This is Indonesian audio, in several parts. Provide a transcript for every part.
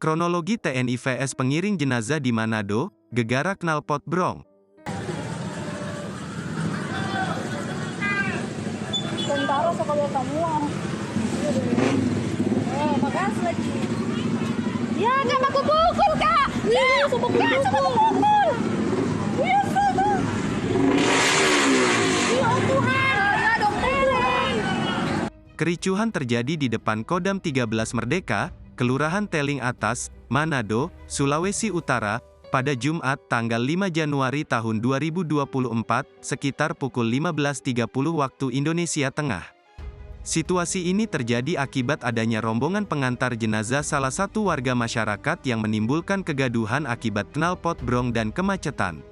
Kronologi TNI vs pengiring jenazah di Manado, gegara knalpot brong. Tentara sekali semua. Magas lagi. Ya, Kak, aku pukul, Kak. Iya, sama pukul. Iya, sama. Ya Tuhan, ya dong, tolong. Kericuhan terjadi di depan Kodam 13 Merdeka, Kelurahan Teling Atas, Manado, Sulawesi Utara, pada Jumat tanggal 5 Januari tahun 2024, sekitar pukul 15.30 waktu Indonesia Tengah. Situasi ini terjadi akibat adanya rombongan pengantar jenazah salah satu warga masyarakat yang menimbulkan kegaduhan akibat knalpot brong dan kemacetan.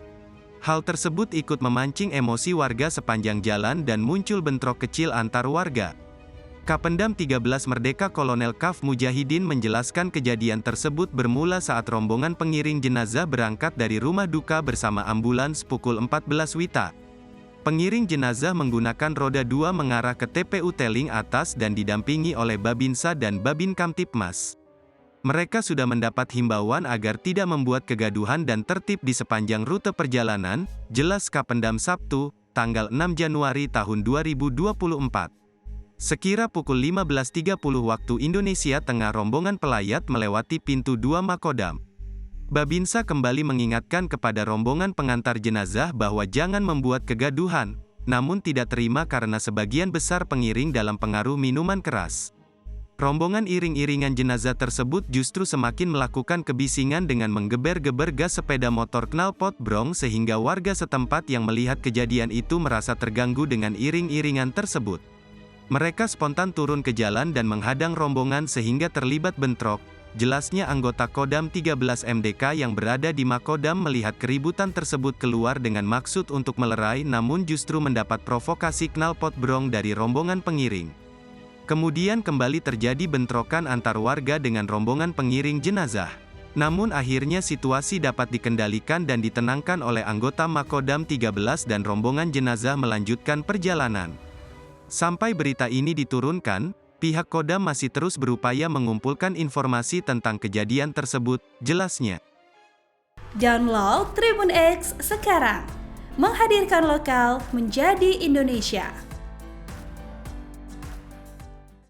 Hal tersebut ikut memancing emosi warga sepanjang jalan dan muncul bentrok kecil antar warga. Kapendam 13 Merdeka Kolonel Kaf Mujahidin menjelaskan kejadian tersebut bermula saat rombongan pengiring jenazah berangkat dari rumah duka bersama ambulans pukul 14 WITA. Pengiring jenazah menggunakan roda 2 mengarah ke TPU Teling Atas dan didampingi oleh Babinsa dan Babin Kamtipmas. Mereka sudah mendapat himbauan agar tidak membuat kegaduhan dan tertib di sepanjang rute perjalanan, jelas Kapendam Sabtu, tanggal 6 Januari tahun 2024. Sekira pukul 15.30 waktu Indonesia Tengah rombongan pelayat melewati pintu 2 Makodam. Babinsa kembali mengingatkan kepada rombongan pengantar jenazah bahwa jangan membuat kegaduhan, namun tidak terima karena sebagian besar pengiring dalam pengaruh minuman keras. Rombongan iring-iringan jenazah tersebut justru semakin melakukan kebisingan dengan menggeber-geber gas sepeda motor knalpot brong sehingga warga setempat yang melihat kejadian itu merasa terganggu dengan iring-iringan tersebut. Mereka spontan turun ke jalan dan menghadang rombongan sehingga terlibat bentrok, jelasnya anggota Kodam 13 MDK yang berada di Makodam melihat keributan tersebut keluar dengan maksud untuk melerai namun justru mendapat provokasi knalpot brong dari rombongan pengiring. Kemudian kembali terjadi bentrokan antar warga dengan rombongan pengiring jenazah. Namun akhirnya situasi dapat dikendalikan dan ditenangkan oleh anggota Makodam 13 dan rombongan jenazah melanjutkan perjalanan. Sampai berita ini diturunkan, pihak Kodam masih terus berupaya mengumpulkan informasi tentang kejadian tersebut, jelasnya. Download Tribun X sekarang, menghadirkan lokal menjadi Indonesia.